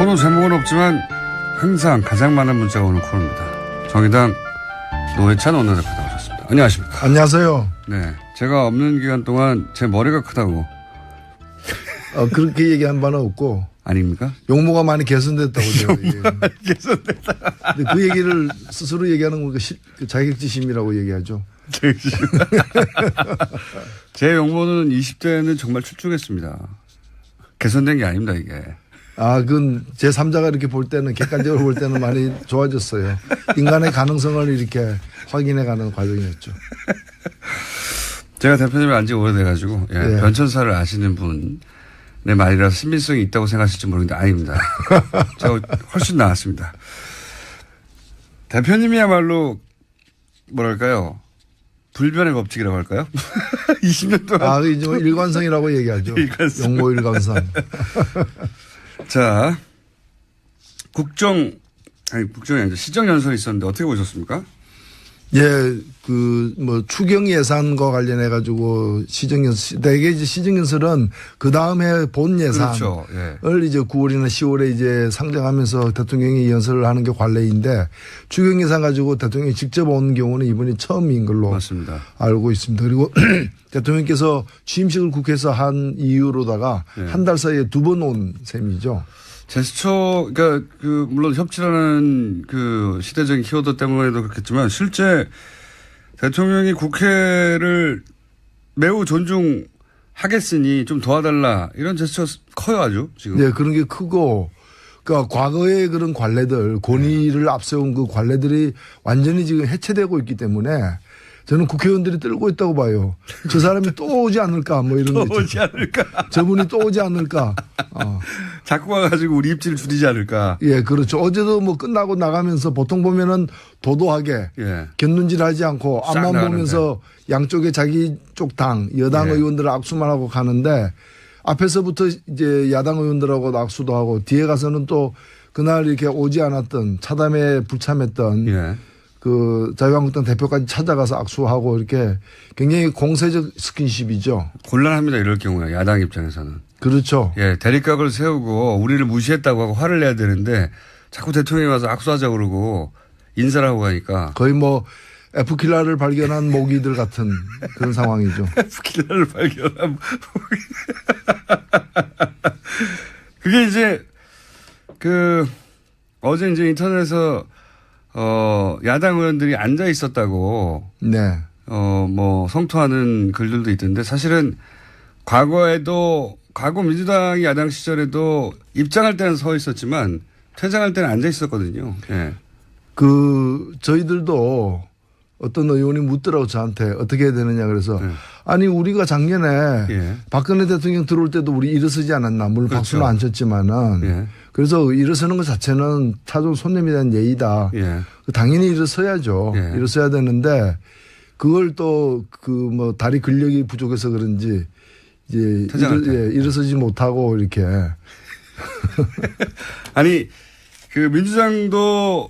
코너 제목은 없지만 항상 가장 많은 문자가 오는 코너입니다. 정의당 노회찬 원내대표 나오셨습니다. 안녕하십니까. 안녕하세요. 네, 제가 없는 기간 동안 제 머리가 크다고. 그렇게 얘기한 바는 없고. 아닙니까? 용모가 많이 개선됐다고. 용모가 많이 개선됐다. 근데 그 얘기를 스스로 얘기하는 건 자격지심이라고 얘기하죠. 제 용모는 20대에는 정말 출중했습니다. 개선된 게 아닙니다, 이게. 그건 제3자가 이렇게 볼 때는, 객관적으로 볼 때는 많이 좋아졌어요. 인간의 가능성을 이렇게 확인해가는 과정이었죠. 제가 대표님이 안지 오래돼가지고, 예. 변천사를 아시는 분의 말이라서 신빙성이 있다고 생각하실지 모르겠는데 아닙니다. 제가 훨씬 나았습니다. 대표님이야말로 뭐랄까요. 불변의 법칙이라고 할까요? 20년 동안. 이제 일관성이라고 얘기하죠. 일관성. 용모 일관성. 자, 국정이 아니죠. 시정연설이 있었는데 어떻게 보셨습니까? 예, 추경 예산과 관련해가지고 대개 이제 시정연설은 그 다음에 본 예산을 그렇죠. 예. 이제 9월이나 10월에 이제 상정하면서 대통령이 연설을 하는 게 관례인데 추경 예산 가지고 대통령이 직접 온 경우는 이번이 처음인 걸로 맞습니다. 알고 있습니다. 그리고 대통령께서 취임식을 국회에서 한 이후로다가 한 달 사이에 2번 온 셈이죠. 제스처, 그러니까 물론 협치라는 시대적인 키워드 때문에도 그렇겠지만 실제 대통령이 국회를 매우 존중하겠으니 좀 도와달라 이런 제스처 커요 아주 지금. 네, 그런 게 크고 그러니까 과거의 그런 관례들 권위를 앞세운 그 관례들이 완전히 지금 해체되고 있기 때문에 저는 국회의원들이 떨고 있다고 봐요. 저 사람이 또 오지 않을까 뭐 이런 거. 또 오지 않을까. 저분이 또 오지 않을까. 자꾸 와가지고 우리 입지를 줄이지 않을까. 예, 그렇죠. 어제도 뭐 끝나고 나가면서 보통 보면은 도도하게 곁눈질 하지 않고 앞만 보면서 양쪽에 자기 쪽 당, 여당 의원들 악수만 하고 가는데 앞에서부터 이제 야당 의원들하고 악수도 하고 뒤에 가서는 또 그날 이렇게 오지 않았던 차담에 불참했던 자유한국당 대표까지 찾아가서 악수하고 이렇게 굉장히 공세적 스킨십이죠. 곤란합니다. 이럴 경우에 야당 입장에서는. 그렇죠. 예, 대립각을 세우고 우리를 무시했다고 하고 화를 내야 되는데 자꾸 대통령이 와서 악수하자고 그러고 인사를 하고 가니까. 거의 뭐 F킬러를 발견한 모기들 같은 그런 상황이죠. F킬러를 발견한 모기. 그게 이제 어제 이제 인터넷에서 야당 의원들이 앉아 있었다고. 네. 성토하는 글들도 있던데 사실은 과거 민주당이 야당 시절에도 입장할 때는 서 있었지만 퇴장할 때는 앉아 있었거든요. 예. 저희들도 어떤 의원이 묻더라고 저한테 어떻게 해야 되느냐 그래서 아니 우리가 작년에 박근혜 대통령 들어올 때도 우리 일어서지 않았나 물론 그렇죠. 박수는 안 쳤지만은 그래서 일어서는 것 자체는 찾아온 손님에 대한 예의다. 당연히 일어서야죠. 일어서야 되는데 그걸 또 다리 근력이 부족해서 그런지 이제 일어서지 못하고 이렇게 아니 민주당도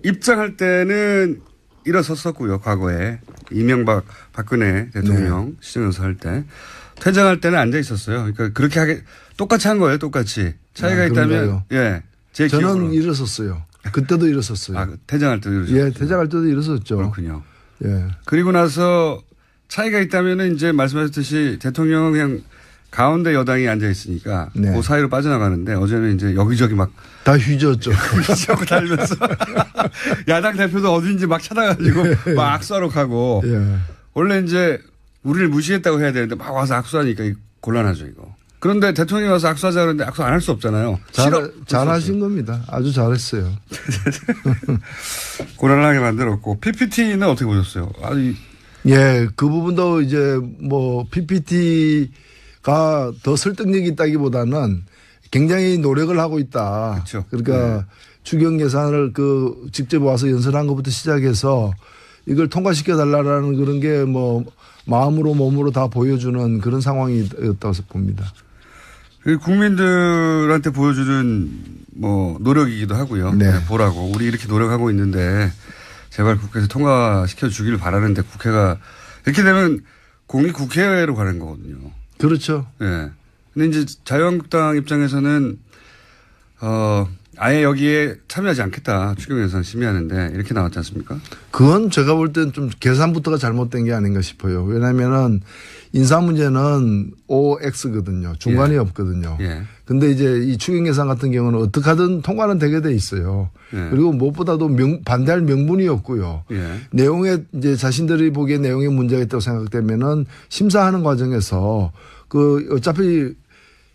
입장할 때는 일어섰었고요. 과거에 이명박 박근혜 대통령 시정연설 할 때 퇴장할 때는 앉아 있었어요. 그러니까 그렇게 똑같이 한 거예요. 똑같이 차이가 있다면 제 저는 기억으로. 일어섰어요. 그때도 일어섰어요. 퇴장할 때도 일어섰어요. 퇴장할 때도 일어섰죠. 그렇군요. 예. 그리고 나서 차이가 있다면은 이제 말씀하셨듯이 대통령은 그냥 가운데 여당이 앉아 있으니까 그 사이로 빠져나가는데 어제는 이제 여기저기 막 다 휘저었죠. 휘저고 달면서 야당 대표도 어딘지 막 찾아가지고 막 악수하러 가고 원래 이제 우리를 무시했다고 해야 되는데 막 와서 악수하니까 곤란하죠 이거. 그런데 대통령이 와서 악수하자 그러는데 악수 안 할 수 없잖아요. 잘하신 겁니다. 아주 잘했어요. 곤란하게 만들었고 PPT는 어떻게 보셨어요? 예, 그 부분도 이제 PPT가 더 설득력이 있다기보다는 굉장히 노력을 하고 있다. 그렇죠. 그러니까 추경 예산을 직접 와서 연설한 것부터 시작해서 이걸 통과시켜 달라라는 그런 게 마음으로 몸으로 다 보여주는 그런 상황이었다고 봅니다. 국민들한테 보여주는 노력이기도 하고요. 보라고 우리 이렇게 노력하고 있는데 제발 국회에서 통과시켜 주기를 바라는데 국회가 이렇게 되면 공이 국회로 가는 거거든요. 그렇죠. 예. 근데 이제 자유한국당 입장에서는 아예 여기에 참여하지 않겠다. 추경 예산 심의하는데 이렇게 나왔지 않습니까? 그건 제가 볼 땐 좀 계산부터가 잘못된 게 아닌가 싶어요. 왜냐하면은 인사 문제는 OX거든요. 중간이 없거든요. 근데 이제 이 추경 예산 같은 경우는 어떻게 하든 통과는 되게 돼 있어요. 그리고 무엇보다도 반대할 명분이 없고요. 내용에 이제 자신들이 보기에 내용에 문제가 있다고 생각되면은 심사하는 과정에서 그 어차피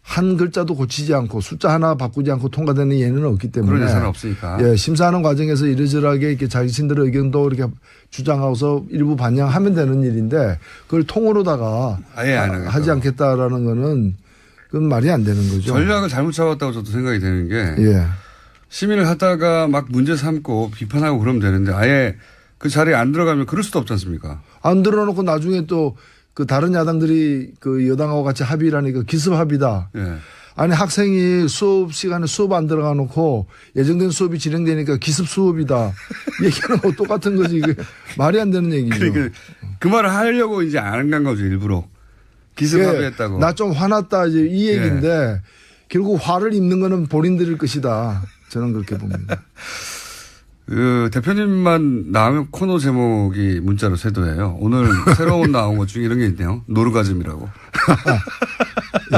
한 글자도 고치지 않고 숫자 하나 바꾸지 않고 통과되는 예는 없기 때문에. 그런 예산은 없으니까. 예, 심사하는 과정에서 이러저러하게 이렇게 자신들의 의견도 이렇게 주장하고서 일부 반영하면 되는 일인데 그걸 통으로다가 아예 안 하겠다. 하지 않겠다라는 거는 그건 말이 안 되는 거죠. 전략을 잘못 잡았다고 저도 생각이 되는 게 시민을 하다가 막 문제 삼고 비판하고 그러면 되는데 아예 그 자리에 안 들어가면 그럴 수도 없지 않습니까? 안 들어놓고 나중에 또 그 다른 야당들이 그 여당하고 같이 합의라니까 기습 합의다. 아니 학생이 수업 시간에 수업 안 들어가 놓고 예정된 수업이 진행되니까 기습 수업이다. 얘기는 뭐 똑같은 거지. 이게 말이 안 되는 얘기죠. 그러니까 그 말을 하려고 이제 안 간 거죠 일부러. 기습 합의했다고. 나 좀 화났다 이제 이 얘기인데 결국 화를 입는 거는 본인들일 것이다. 저는 그렇게 봅니다. 그 대표님만 나오면 코너 제목이 문자로 세도예요. 오늘 새로운 나온 것 중에 이런 게 있네요. 노르가즘이라고.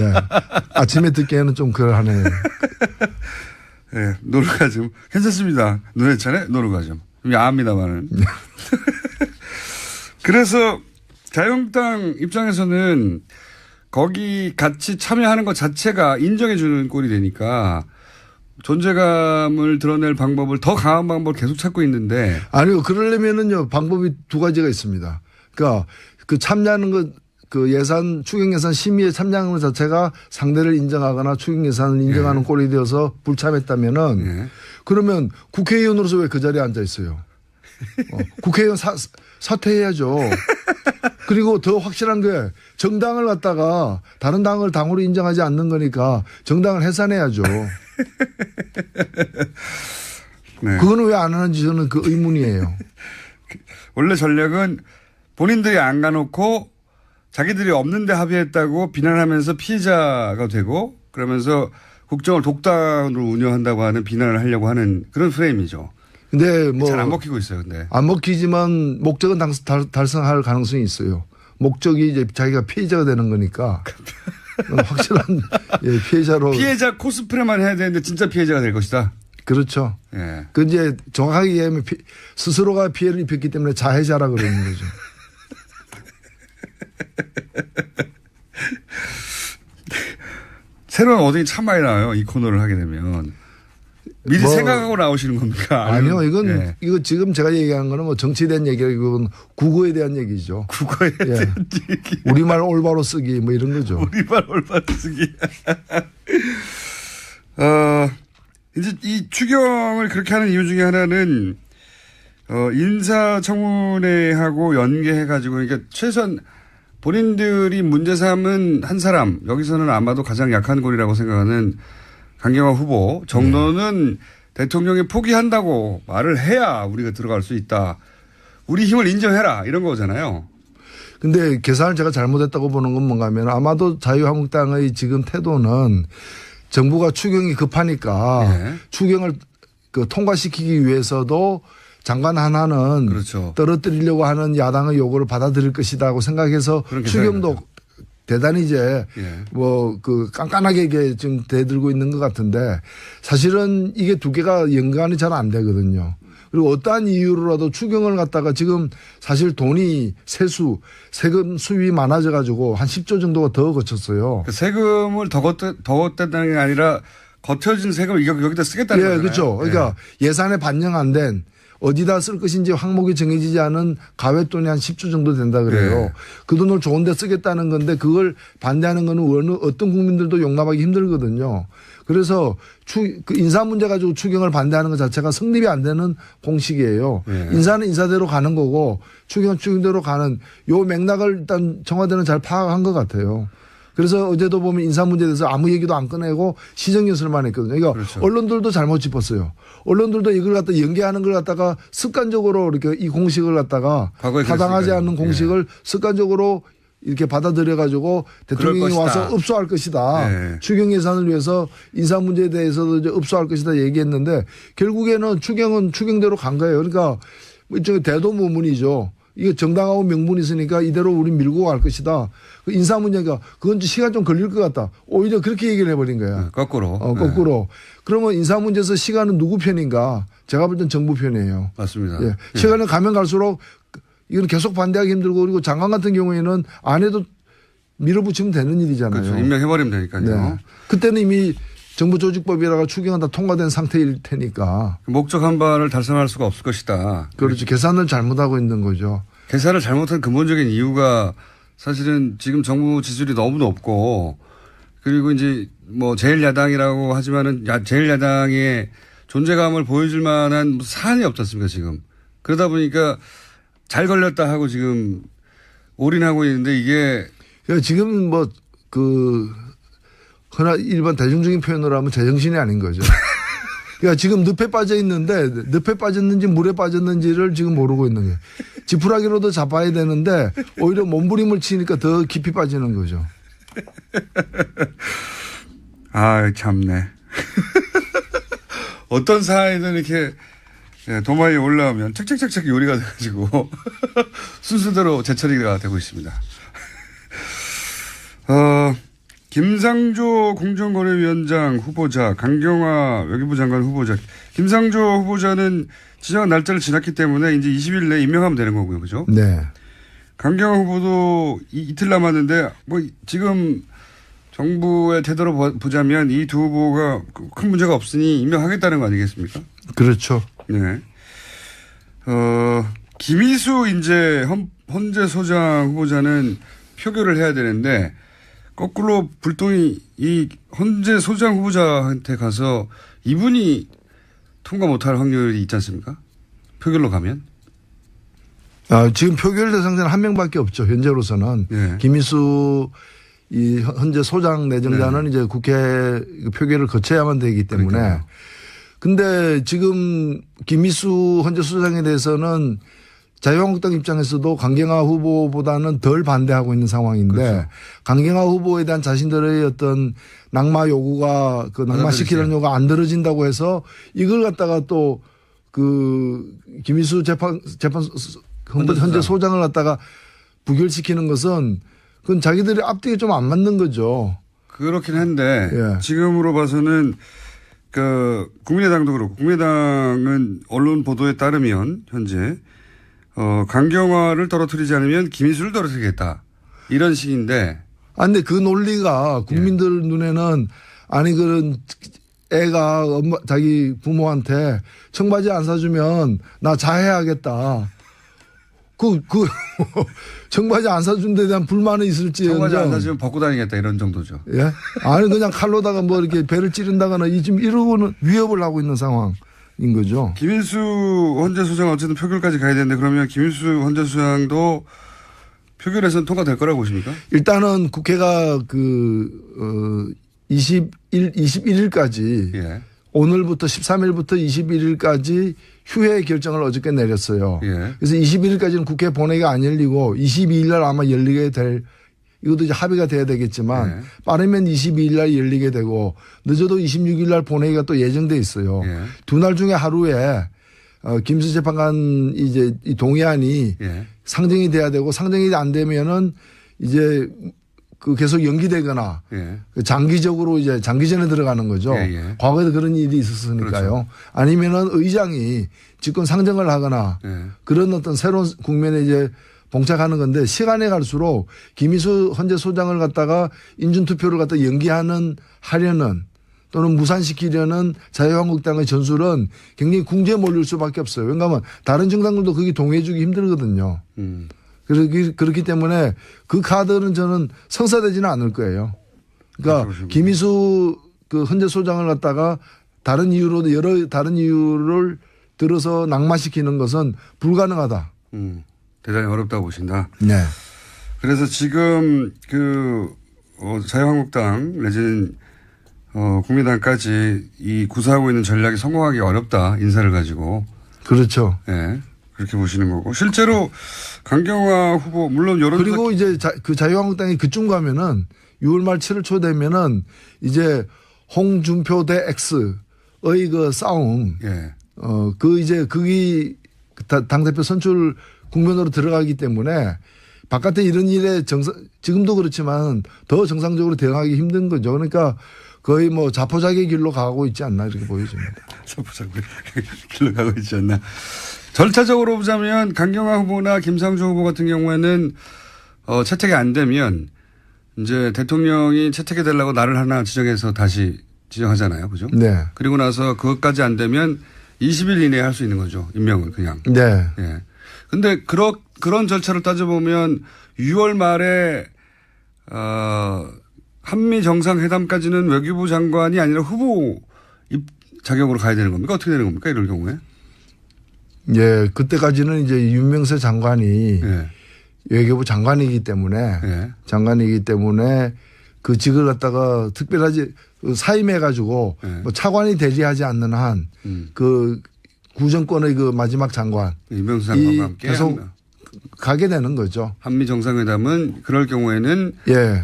예. 아침에 듣기에는 좀 그러하네요. 예, 노르가즘. 괜찮습니다. 노래찬의 노르가즘. 야합니다만은. 그래서 자유한국당 입장에서는 거기 같이 참여하는 것 자체가 인정해 주는 꼴이 되니까 존재감을 드러낼 방법을 더 강한 방법을 계속 찾고 있는데. 아니요. 그러려면은요, 방법이 두 가지가 있습니다. 그러니까 그 참여하는 것, 그 예산, 추경 예산 심의에 참여하는 것 자체가 상대를 인정하거나 추경 예산을 인정하는 꼴이 되어서 불참했다면은 그러면 국회의원으로서 왜 그 자리에 앉아 있어요? 국회의원 사퇴해야죠. 그리고 더 확실한 게 정당을 갖다가 다른 당을 당으로 인정하지 않는 거니까 정당을 해산해야죠. 그거는 왜 안 하는지 저는 그 의문이에요. 원래 전략은 본인들이 안 가놓고 자기들이 없는데 합의했다고 비난하면서 피해자가 되고 그러면서 국정을 독단으로 운영한다고 하는 비난을 하려고 하는 그런 프레임이죠. 근데 뭐 잘 안 먹히고 있어요. 근데 안 먹히지만 목적은 달성할 가능성이 있어요. 목적이 이제 자기가 피해자가 되는 거니까 확실한 피해자로. 피해자 코스프레만 해야 되는데 진짜 피해자가 될 것이다. 그렇죠. 그 이제 정확하게 얘기하면 스스로가 피해를 입혔기 때문에 자해자라 그러는 거죠. 새로운 어딩이 참 많이 나와요. 이 코너를 하게 되면. 미리 생각하고 나오시는 겁니까? 아니요. 이거 지금 제가 얘기하는 거는 뭐 정치에 대한 얘기가 이건 국어에 대한 얘기죠. 국어에 대한 얘기. 우리말 올바로 쓰기 뭐 이런 거죠. 우리말 올바로 쓰기. 이제 이 추경을 그렇게 하는 이유 중에 하나는 인사청문회하고 연계해가지고 그러니까 최소한 본인들이 문제 삼은 한 사람 여기서는 아마도 가장 약한 골이라고 생각하는 강경화 후보 정도는 대통령이 포기한다고 말을 해야 우리가 들어갈 수 있다. 우리 힘을 인정해라 이런 거잖아요. 근데 계산을 제가 잘못했다고 보는 건 뭔가 하면 아마도 자유한국당의 지금 태도는 정부가 추경이 급하니까 추경을 통과시키기 위해서도 장관 하나는 떨어뜨리려고 하는 야당의 요구를 받아들일 것이다고 생각해서 추경도 대단히 이제 깐깐하게 이게 지금 대들고 있는 것 같은데 사실은 이게 두 개가 연관이 잘 안 되거든요. 그리고 어떠한 이유로라도 추경을 갖다가 지금 사실 돈이 세금 수입이 많아져 가지고 한 10조 정도가 더 거쳤어요. 세금을 더 걷었다는 게 아니라 거쳐진 세금을 여기다 쓰겠다는 거잖아요. 그렇죠. 그러니까 예산에 반영 안 된 어디다 쓸 것인지 항목이 정해지지 않은 가외돈이 한 10조 정도 된다 그래요. 그 돈을 좋은 데 쓰겠다는 건데 그걸 반대하는 거는 어떤 국민들도 용납하기 힘들거든요. 그래서 그 인사 문제 가지고 추경을 반대하는 것 자체가 성립이 안 되는 공식이에요. 인사는 인사대로 가는 거고 추경은 추경대로 가는 요 맥락을 일단 청와대는 잘 파악한 것 같아요. 그래서 어제도 보면 인사 문제에 대해서 아무 얘기도 안 꺼내고 시정연설만 했거든요. 그러니까 언론들도 잘못 짚었어요. 언론들도 이걸 갖다 연계하는 걸 갖다가 습관적으로 이렇게 이 공식을 갖다가 타당하지 않는 공식을 습관적으로 이렇게 받아들여가지고 대통령이 와서 읍소할 것이다. 네. 추경 예산을 위해서 인사 문제에 대해서도 이제 읍소할 것이다 얘기했는데 결국에는 추경은 추경대로 간 거예요. 그러니까 일종의 대도무문이죠. 이게 정당하고 명분이 있으니까 이대로 우리 밀고 갈 것이다. 그 인사 문제가 그건 시간 좀 걸릴 것 같다. 오히려 그렇게 얘기를 해버린 거야. 네, 거꾸로. 거꾸로. 그러면 인사 문제에서 시간은 누구 편인가? 제가 볼 땐 정부 편이에요. 맞습니다. 예. 시간을 가면 갈수록 이건 계속 반대하기 힘들고 그리고 장관 같은 경우에는 안 해도 밀어붙이면 되는 일이잖아요. 그렇죠. 임명해버리면 되니까요. 네. 그때는 이미 정부 조직법이라가 추경은 다 통과된 상태일 테니까. 목적 한반을 달성할 수가 없을 것이다. 그렇죠. 계산을 잘못하고 있는 거죠. 계산을 잘못한 근본적인 이유가 사실은 지금 정부 지지율이 너무 높고 그리고 이제 뭐 제1야당이라고 하지만은 제1야당의 존재감을 보여줄 만한 사안이 없지 않습니까 지금. 그러다 보니까 잘 걸렸다 하고 지금 올인하고 있는데 이게. 지금 흔한 일반 대중적인 표현으로 하면 제정신이 아닌 거죠. 그러니까 지금 늪에 빠져 있는데 늪에 빠졌는지 물에 빠졌는지를 지금 모르고 있는 거예요. 지푸라기로도 잡아야 되는데 오히려 몸부림을 치니까 더 깊이 빠지는 거죠. 아, 참네. 어떤 사안이든 이렇게 도마 위에 올라오면 착착착착 요리가 돼가지고 순서대로 재처리가 되고 있습니다. 김상조 공정거래위원장 후보자, 강경화 외교부 장관 후보자. 김상조 후보자는 지정한 날짜를 지났기 때문에 이제 20일 내에 임명하면 되는 거고요. 그죠? 네. 강경화 후보도 이틀 남았는데 뭐 지금 정부의 태도로 보자면 이 두 후보가 큰 문제가 없으니 임명하겠다는 거 아니겠습니까? 그렇죠. 네. 김희수 이제 헌재 소장 후보자는 표결을 해야 되는데 거꾸로 불똥이 이 헌재 소장 후보자한테 가서 이분이 통과 못할 확률이 있지 않습니까? 표결로 가면? 지금 표결 대상자는 한 명밖에 없죠. 현재로서는. 네. 김희수 이 현재 소장 내정자는 네. 이제 국회 표결을 거쳐야만 되기 때문에. 그러니까요. 근데 지금 김희수 현재 소장에 대해서는 자유한국당 입장에서도 강경화 후보보다는 덜 반대하고 있는 상황인데 그렇죠. 강경화 후보에 대한 자신들의 어떤 낙마 요구가 낙마시키는 요구가 안 들어진다고 해서 이걸 갖다가 또 김희수 현재 소장을 갖다가 부결시키는 것은 그건 자기들의 앞뒤가 좀 안 맞는 거죠. 그렇긴 한데 예. 지금으로 봐서는 국민의당도 그렇고 국민의당은 언론 보도에 따르면 현재 강경화를 떨어뜨리지 않으면 김희수를 떨어뜨리겠다. 이런 식인데. 근데 그 논리가 국민들 눈에는 그런 애가 자기 부모한테 청바지 안 사주면 나 자해하겠다. 청바지 안 사준 데 대한 불만은 있을지. 청바지 안 사주면 벗고 다니겠다 이런 정도죠. 예? 그냥 칼로다가 뭐 이렇게 배를 찌른다거나 지금 이러고는 위협을 하고 있는 상황. 인 거죠. 김인수 헌재 소장 어쨌든 표결까지 가야 되는데 그러면 김인수 헌재 소장도 표결에서는 통과될 거라고 보십니까? 일단은 국회가 21일까지 예. 오늘부터 13일부터 21일까지 휴회 결정을 어저께 내렸어요. 예. 그래서 21일까지는 국회 본회의가 안 열리고 22일 날 아마 열리게 될 이것도 이제 합의가 돼야 되겠지만 예. 빠르면 22일 날 열리게 되고 늦어도 26일 날 본회의가 또 예정돼 있어요. 예. 두 날 중에 하루에 김수 재판관 이제 이 동의안이 예. 상정이 돼야 되고 상정이 안 되면은 이제 계속 연기되거나 예. 장기적으로 이제 장기전에 들어가는 거죠. 예. 과거에도 그런 일이 있었으니까요. 그렇죠. 아니면은 의장이 직권 상정을 하거나 예. 그런 어떤 새로운 국면에 이제 봉착하는 건데 시간이 갈수록 김희수 헌재 소장을 갖다가 인준투표를 갖다 하려는 또는 무산시키려는 자유한국당의 전술은 굉장히 궁지에 몰릴 수밖에 없어요. 왜냐하면 다른 정당들도 거기 동의해 주기 힘들거든요. 그렇기 때문에 그 카드는 저는 성사되지는 않을 거예요. 그러니까 김희수 헌재 소장을 갖다가 다른 이유로 다른 이유를 들어서 낙마시키는 것은 불가능하다. 대단히 어렵다고 보신다. 네. 그래서 지금 자유한국당 내지는 국민당까지 이 구사하고 있는 전략이 성공하기 어렵다. 인사를 가지고. 그렇죠. 예. 그렇게 보시는 거고. 실제로 강경화 후보, 물론 여론. 그리고 이제 그 자유한국당이 그쯤 가면은 6월 말 7월 초 되면은 이제 홍준표 대 X의 그 싸움. 예. 그 이제 그게 당대표 선출 국면으로 들어가기 때문에 바깥에 이런 일에 지금도 그렇지만 더 정상적으로 대응하기 힘든 거죠. 그러니까 거의 뭐 자포자기 길로 가고 있지 않나 이렇게 보여집니다. 자포자기 길로 가고 있지 않나. 절차적으로 보자면 강경화 후보나 김상조 후보 같은 경우에는 채택이 안 되면 이제 대통령이 채택이 되려고 날을 하나 지정해서 다시 지정하잖아요. 그죠? 네. 그리고 나서 그것까지 안 되면 20일 이내에 할 수 있는 거죠. 임명을 그냥. 네. 예. 근데 그런 절차를 따져보면 6월 말에 한미 정상회담까지는 외교부 장관이 아니라 후보 자격으로 가야 되는 겁니까? 어떻게 되는 겁니까? 이럴 경우에? 예, 그때까지는 이제 윤명세 장관이 예. 외교부 장관이기 때문에 예. 그 직을 갖다가 특별하지 사임해 가지고 예. 뭐 차관이 대리하지 않는 한 그 구정권의 그 마지막 장관 이명수 장관과 함께 계속 가게 되는 거죠. 한미 정상회담은 그럴 경우에는 예.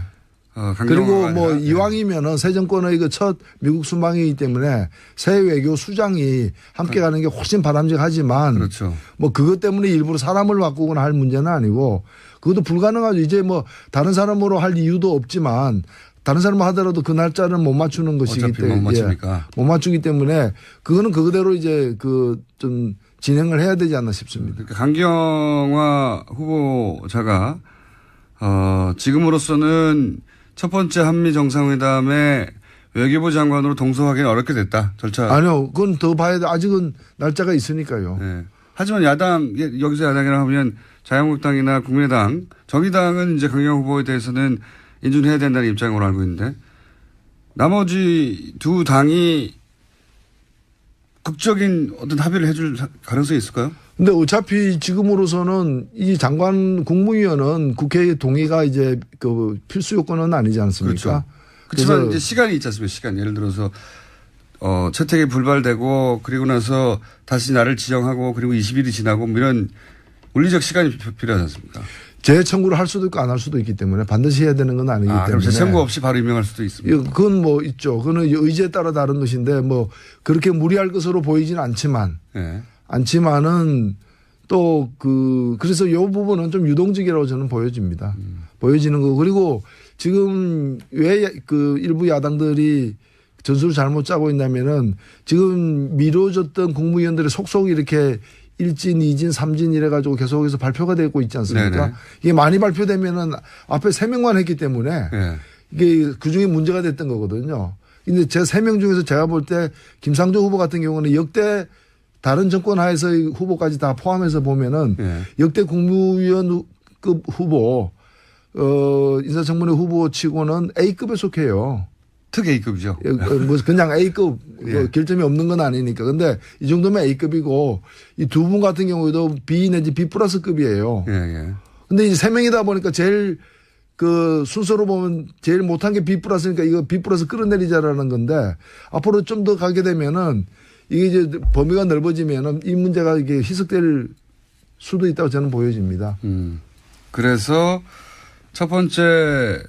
그리고 뭐 아니라, 이왕이면은 새 정권의 그 첫 미국 순방이기 때문에 새 외교 수장이 함께 가는 게 훨씬 바람직하지만 그렇죠. 뭐 그것 때문에 일부러 사람을 바꾸거나 할 문제는 아니고 그것도 불가능하죠. 이제 뭐 다른 사람으로 할 이유도 없지만 다른 사람 하더라도 그 날짜는 못 맞추는 것이기 어차피 때문에 못 맞추니까. 못 맞추기 때문에 그거는 그대로 이제 그 좀 진행을 해야 되지 않나 싶습니다. 그러니까 강경화 후보자가 지금으로서는 첫 번째 한미 정상회담에 외교부 장관으로 동석하기는 어렵게 됐다. 절차. 아니요. 그건 더 봐야 돼. 아직은 날짜가 있으니까요. 네. 하지만 여기서 야당이라 하면 자유한국당이나 국민의당, 정의당은 이제 강경화 후보에 대해서는 인준해야 된다는 입장으로 알고 있는데 나머지 두 당이 극적인 어떤 합의를 해줄 가능성이 있을까요? 근데 어차피 지금으로서는 이 장관 국무위원은 국회의 동의가 이제 그 필수 요건은 아니지 않습니까? 그렇죠. 그렇지만 이제 시간이 있지 않습니까? 시간. 예를 들어서 채택이 불발되고 그리고 나서 다시 날을 지정하고 그리고 20일이 지나고 뭐 이런 물리적 시간이 필요하지 않습니까? 재청구를 할 수도 있고 안 할 수도 있기 때문에 반드시 해야 되는 건 아니기 때문에. 그럼 재청구 없이 바로 임명할 수도 있습니다. 그건 뭐 있죠. 그거는 의지에 따라 다른 것인데 뭐 그렇게 무리할 것으로 보이지는 않지만 네. 않지만은 또 그래서 이 부분은 좀 유동적이라고 저는 보여집니다. 보여지는 거. 그리고 지금 왜 그 일부 야당들이 전술을 잘못 짜고 있냐면은 지금 미뤄졌던 국무위원들의 속속 이렇게 1진, 2진, 3진 이래 가지고 계속해서 발표가 되고 있지 않습니까? 네네. 이게 많이 발표되면은 앞에 3명만 했기 때문에 네. 이게 그중에 문제가 됐던 거거든요. 근데 제 3명 중에서 제가 볼 때 김상조 후보 같은 경우는 역대 다른 정권 하에서의 후보까지 다 포함해서 보면은 네. 역대 국무위원급 후보 인사청문회 후보 치고는 A급에 속해요. 특 A급이죠. 뭐 그냥 A급 예. 결점이 없는 건 아니니까. 근데 이 정도면 A급이고 이 두 분 같은 경우에도 B 내지 B 플러스급이에요. 예, 예. 근데 이제 3명이다 보니까 제일 그 순서로 보면 제일 못한 게 B 플러스니까 이거 B 플러스 끌어내리자라는 건데 앞으로 좀 더 가게 되면은 이게 이제 범위가 넓어지면은 이 문제가 이게 희석될 수도 있다고 저는 보여집니다. 그래서 첫 번째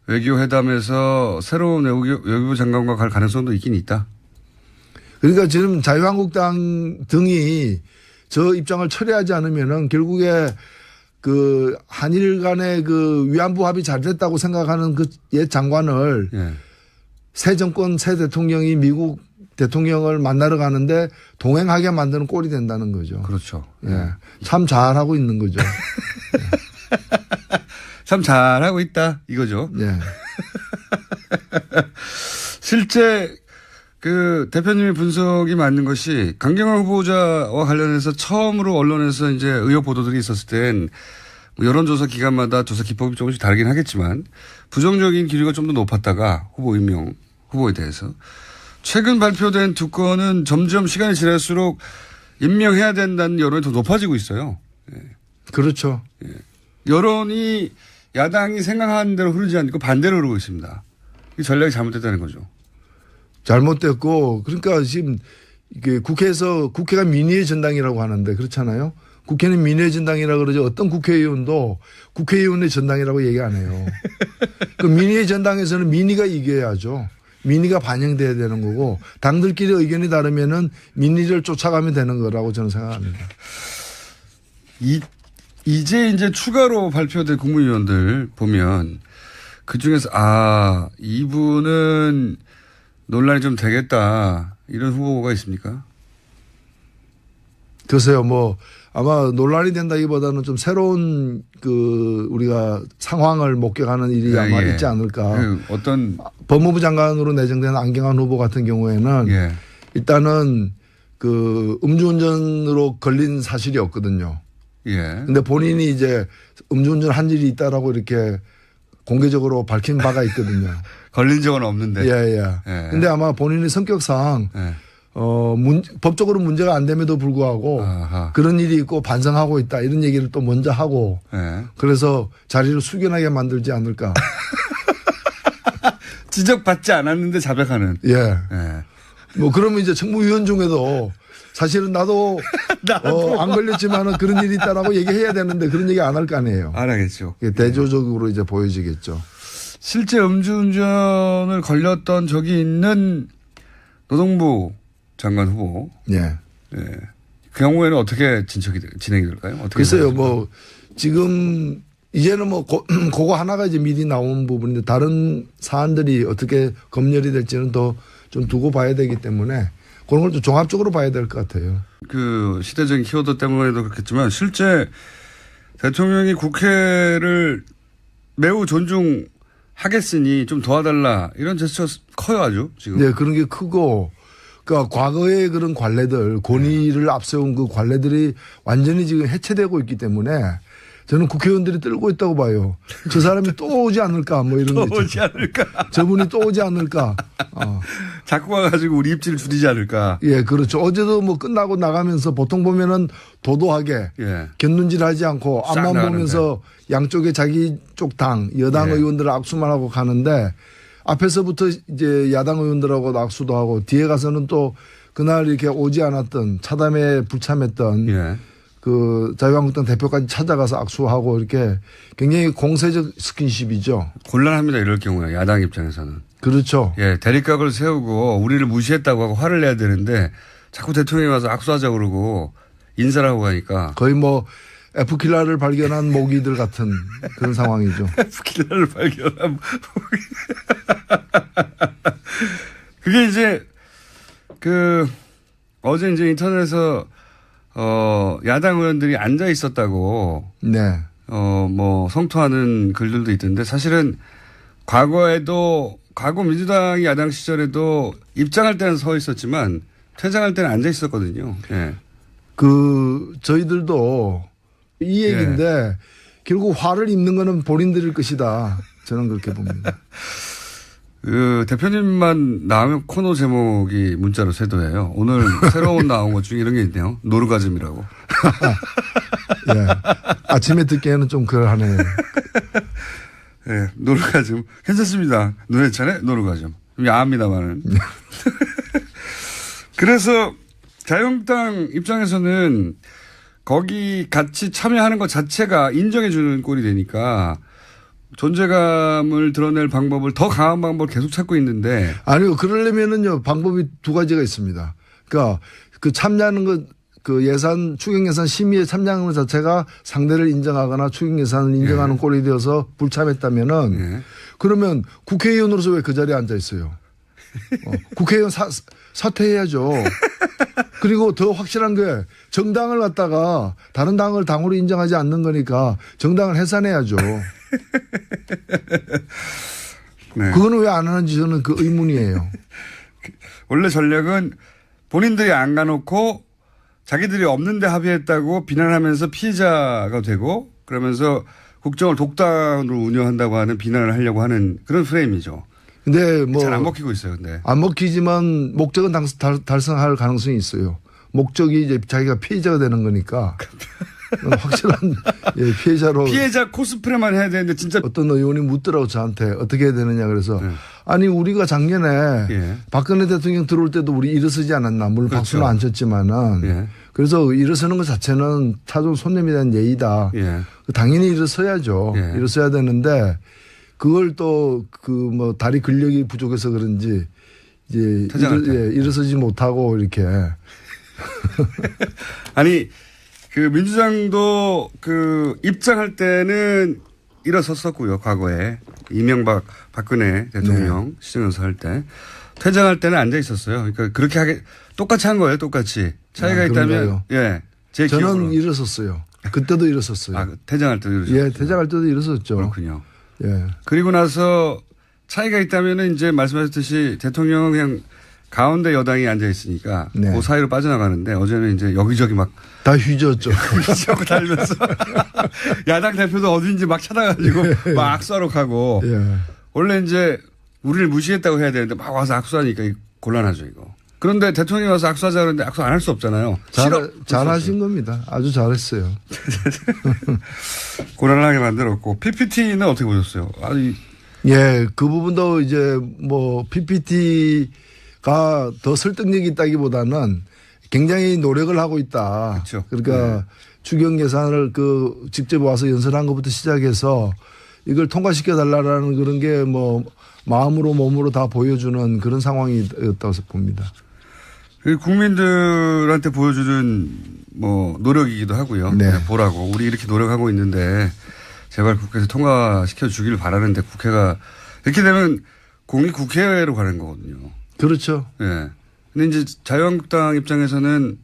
외교회담에서 새로운 외교부 장관과 갈 가능성도 있긴 있다. 그러니까 지금 자유한국당 등이 저 입장을 철회하지 않으면은 결국에 그 한일 간의 그 위안부 합의 잘 됐다고 생각하는 그 옛 장관을 예. 새 정권 새 대통령이 미국 대통령을 만나러 가는데 동행하게 만드는 꼴이 된다는 거죠. 그렇죠. 예. 참 잘하고 있는 거죠. 참 잘하고 있다 이거죠. 예. 실제 그 대표님의 분석이 맞는 것이 강경화 후보자와 관련해서 처음으로 언론에서 이제 의혹 보도들이 있었을 땐 여론조사 기간마다 조사 기법이 조금씩 다르긴 하겠지만 부정적인 기류가 좀 더 높았다가 후보 임명 후보에 대해서 최근 발표된 두 건은 점점 시간이 지날수록 임명해야 된다는 여론이 더 높아지고 있어요. 예. 그렇죠. 예. 여론이 야당이 생각하는 대로 흐르지 않고 반대로 흐르고 있습니다. 이 전략이 잘못됐다는 거죠. 잘못됐고 그러니까 지금 이게 국회가 민의의 전당이라고 하는데 그렇잖아요. 국회는 민의의 전당이라고 그러죠. 어떤 국회의원도 국회의원의 전당이라고 얘기 안 해요. 그 민의의 전당에서는 민의가 이겨야죠. 민의가 반영돼야 되는 거고 당들끼리 의견이 다르면은 민의를 쫓아가면 되는 거라고 저는 생각합니다. 이제 추가로 발표될 국무위원들 보면 그 중에서 이분은 논란이 좀 되겠다 이런 후보가 있습니까? 글쎄요, 아마 논란이 된다기보다는 좀 새로운 우리가 상황을 목격하는 일이 아마 있지 않을까. 어떤 법무부 장관으로 내정된 안경환 후보 같은 경우에는 일단은 음주운전으로 걸린 사실이 없거든요. 근데 본인이 이제 음주운전 한 일이 있다라고 이렇게 공개적으로 밝힌 바가 있거든요. 걸린 적은 없는데. 근데 아마 본인의 성격상 법적으로 문제가 안 됨에도 불구하고 그런 일이 있고 반성하고 있다 이런 얘기를 또 먼저 하고 그래서 자리를 숙연하게 만들지 않을까. 지적받지 않았는데 자백하는. 그러면 이제 정무위원 중에도 사실은 나도 안 걸렸지만은 그런 일이 있다라고 얘기해야 되는데 그런 얘기 안 할 거 아니에요. 안 하겠죠. 대조적으로 이제 보여지겠죠. 실제 음주운전을 걸렸던 적이 있는 노동부 장관 후보. 그 경우에는 어떻게 진행이 될까요? 어떻게 글쎄요, 지금 이제는 그거 하나가 이제 미리 나온 부분인데 다른 사안들이 어떻게 검열이 될지는 더 좀 두고 봐야 되기 때문에 그런 걸 좀 종합적으로 봐야 될 것 같아요. 그 시대적인 키워드 때문에도 그렇겠지만 실제 대통령이 국회를 매우 존중하겠으니 좀 도와달라 이런 제스처가 커요 아주 지금. 네, 그런 게 크고 그러니까 과거의 그런 관례들 권위를 앞세운 그 관례들이 완전히 지금 해체되고 있기 때문에 저는 국회의원들이 떨고 있다고 봐요. 저 사람이 또 오지 않을까 이런 거. 또 오지 않을까. 저분이 또 오지 않을까. 자꾸 와가지고 우리 입지를 줄이지 않을까. 그렇죠. 어제도 끝나고 나가면서 보통 보면은 도도하게 곁눈질하지 않고 앞만 보면서 양쪽에 자기 쪽 당 여당 의원들 악수만 하고 가는데 앞에서부터 이제 야당 의원들하고 악수도 하고 뒤에 가서는 또 그날 이렇게 오지 않았던 차담에 불참했던 자유한국당 대표까지 찾아가서 악수하고 이렇게 굉장히 공세적 스킨십이죠. 곤란합니다. 이럴 경우에 야당 입장에서는. 그렇죠. 대립각을 세우고 우리를 무시했다고 하고 화를 내야 되는데 자꾸 대통령이 와서 악수하자 그러고 인사를 하고 가니까. 거의 F킬러를 발견한 모기들 같은 그런 상황이죠. F킬러를 발견한 모기. 그게 이제 어제 이제 인터넷에서 야당 의원들이 앉아 있었다고. 성토하는 글들도 있던데 사실은 과거 민주당이 야당 시절에도 입장할 때는 서 있었지만 퇴장할 때는 앉아 있었거든요. 저희들도 이 얘기인데 결국 화를 입는 거는 본인들일 것이다. 저는 그렇게 봅니다. 대표님만 나오면 코너 제목이 문자로 쇄도해요. 오늘 새로운 나온 것 중에 이런 게 있네요. 노르가즘이라고. 아침에 듣기에는 좀 그러하네요. 노르가즘. 괜찮습니다. 눈에 차네? 노르가즘. 야합니다만은. 그래서 자유한국당 입장에서는 거기 같이 참여하는 것 자체가 인정해 주는 꼴이 되니까 존재감을 드러낼 방법을 더 강한 방법을 계속 찾고 있는데. 아니요. 그러려면은요, 방법이 두 가지가 있습니다. 그러니까 참여하는 추경 예산 심의에 참여하는 것 자체가 상대를 인정하거나 추경 예산을 인정하는 꼴이 되어서 불참했다면은 그러면 국회의원으로서 왜 그 자리에 앉아 있어요? 국회의원 사퇴해야죠. 그리고 더 확실한 게 정당을 갖다가 다른 당을 당으로 인정하지 않는 거니까 정당을 해산해야죠. 그거는 왜 안 하는지 저는 그 의문이에요. 원래 전략은 본인들이 안 가놓고 자기들이 없는데 합의했다고 비난하면서 피해자가 되고 그러면서 국정을 독단으로 운영한다고 하는 비난을 하려고 하는 그런 프레임이죠. 근데 잘 안 먹히고 있어요, 근데. 안 먹히지만 목적은 달성할 가능성이 있어요. 목적이 이제 자기가 피해자가 되는 거니까. 확실한 피해자로. 피해자 코스프레만 해야 되는데 진짜. 어떤 의원이 묻더라고 저한테 어떻게 해야 되느냐 그래서 아니 우리가 작년에 예. 박근혜 대통령 들어올 때도 우리 일어서지 않았나. 물론 그렇죠. 박수는 안 쳤지만은. 예. 그래서 일어서는 것 자체는 타종 손님에 대한 예의다. 예. 당연히 일어서야죠. 예. 일어서야 되는데 그걸 또 그 뭐 다리 근력이 부족해서 그런지 이제 일어서지 못하고 이렇게. 아니 그 민주당도 그 입장할 때는 일어섰었고요. 과거에 이명박 박근혜 대통령 시정연설 할 때 퇴장할 때는 앉아 있었어요. 그러니까 그렇게 똑같이 한 거예요. 똑같이 차이가 있다면 그런가요? 예, 제 저는 기억으로. 일어섰어요. 그때도 일어섰어요. 아, 퇴장할 때도 일어섰어요. 예, 퇴장할 때도 일어섰죠. 그렇군요. 예. 그리고 나서 차이가 있다면은 이제 말씀하셨듯이 대통령은 그냥 가운데 여당이 앉아 있으니까 네. 그 사이로 빠져나가는데 어제는 이제 여기저기 막 다 휘저었죠. 휘저고 달면서 야당 대표도 어딘지 막 찾아가지고 막 악수하러 가고 예. 원래 이제 우리를 무시했다고 해야 되는데 막 와서 악수하니까 곤란하죠 이거. 그런데 대통령이 와서 악수하자 그러는데 악수 안 할 수 없잖아요. 잘하신 겁니다. 아주 잘했어요. 곤란하게 만들었고 PPT는 어떻게 보셨어요? 예, 그 부분도 이제 뭐 PPT가 더 설득력이 있다기보다는 굉장히 노력을 하고 있다. 그렇죠. 그러니까 네. 추경 예산을 그 직접 와서 연설한 것부터 시작해서 이걸 통과시켜 달라라는 그런 게 뭐 마음으로 몸으로 다 보여주는 그런 상황이었다고 봅니다. 국민들한테 보여주는 뭐 노력이기도 하고요. 네. 보라고 우리 이렇게 노력하고 있는데 제발 국회에서 통과시켜 주기를 바라는데 국회가 이렇게 되면 공이 국회로 가는 거거든요. 그렇죠. 예. 근데 이제 자유한국당 입장에서는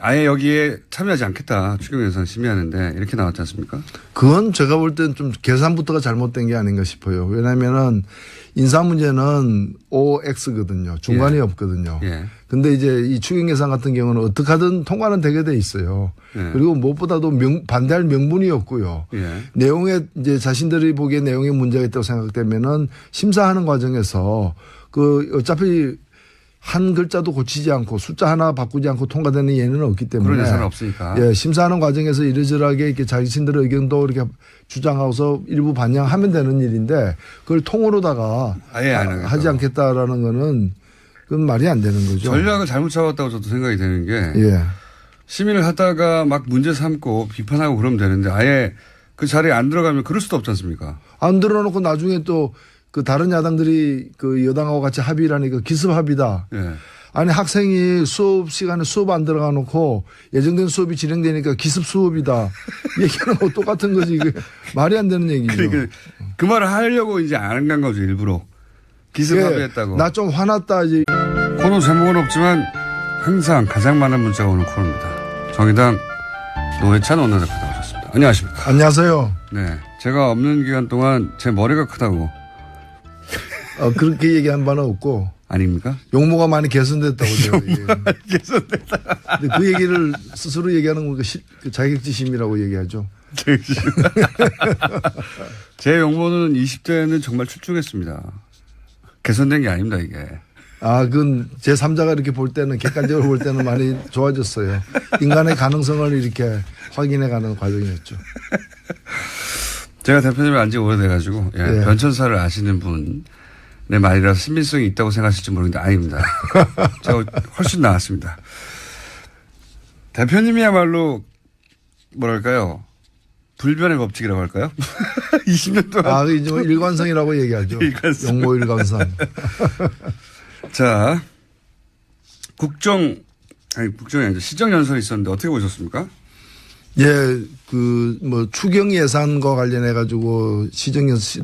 아예 여기에 참여하지 않겠다. 추경 예산 심의하는데 이렇게 나왔지 않습니까? 그건 제가 볼 때는 좀 계산부터가 잘못된 게 아닌가 싶어요. 왜냐하면은 인사 문제는 OX거든요. 중간이 예. 없거든요. 예. 근데 이제 이 추경 예산 같은 경우는 어떻게 하든 통과는 되게 돼 있어요. 예. 그리고 무엇보다도 반대할 명분이 없고요. 예. 내용에 이제 자신들이 보기에 내용에 문제가 있다고 생각되면은 심사하는 과정에서 그 어차피 한 글자도 고치지 않고 숫자 하나 바꾸지 않고 통과되는 예는 없기 때문에. 그런 예산은 없으니까. 예, 심사하는 과정에서 이러저러하게 이렇게 자신들의 의견도 이렇게 주장하고서 일부 반영하면 되는 일인데 그걸 통으로다가 아예 안 하겠다. 하지 않겠다라는 거는 그건 말이 안 되는 거죠. 전략을 잘못 잡았다고 저도 생각이 되는 게 예. 시민을 하다가 막 문제 삼고 비판하고 그러면 되는데 아예 그 자리에 안 들어가면 그럴 수도 없지 않습니까? 안 들어놓고 나중에 또 그 다른 야당들이 그 여당하고 같이 합의를 하니까 기습 합의다. 예. 아니 학생이 수업 시간에 수업 안 들어가 놓고 예정된 수업이 진행되니까 기습 수업이다. 얘기하는 거 똑같은 거지. 이게 말이 안 되는 얘기죠. 그러니까 그 말을 하려고 이제 안 간 거죠 일부러. 기습 합의했다고. 나 좀 화났다 이제. 코너 제목은 없지만 항상 가장 많은 문자가 오는 코너입니다. 정의당 노회찬 원내대표 나오셨습니다. 안녕하십니까. 안녕하세요. 네, 제가 없는 기간 동안 제 머리가 크다고. 그렇게 얘기한 바는 없고. 아닙니까? 용모가 많이 개선됐다고. 개선됐다. 근데 그 얘기를 스스로 얘기하는 건 그 자격지심이라고 얘기하죠. 제 용모는 20대는 정말 출중했습니다. 개선된 게 아닙니다, 이게. 아, 그건 제 3자가 이렇게 볼 때는 객관적으로 볼 때는 많이 좋아졌어요. 인간의 가능성을 이렇게 확인해가는 과정이었죠. 제가 대표님이 안지 오래돼가지고 예, 변천사를 아시는 분의 말이라서 신빙성이 있다고 생각하실지 모르겠는데 아닙니다. 제가 훨씬 나았습니다. 대표님이야말로 뭐랄까요. 불변의 법칙이라고 할까요? 20년 동안. 아, 이제 뭐 일관성이라고 얘기하죠. 일관성. 용모 일관성. 자, 국정이 아니죠. 시정연설이 있었는데 어떻게 보셨습니까? 예, 추경 예산과 관련해가지고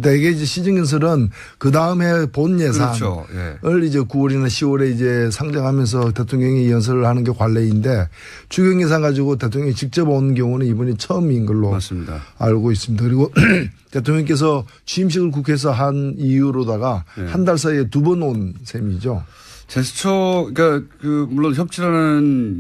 대개 이제 시정연설은 그 다음에 본 예산을 그렇죠. 예. 이제 9월이나 10월에 이제 상정하면서 대통령이 연설을 하는 게 관례인데 추경 예산 가지고 대통령이 직접 온 경우는 이번이 처음인 걸로 맞습니다. 알고 있습니다. 그리고 대통령께서 취임식을 국회에서 한 이후로다가 한 달 사이에 2번 온 셈이죠. 제스처, 그러니까 물론 협치라는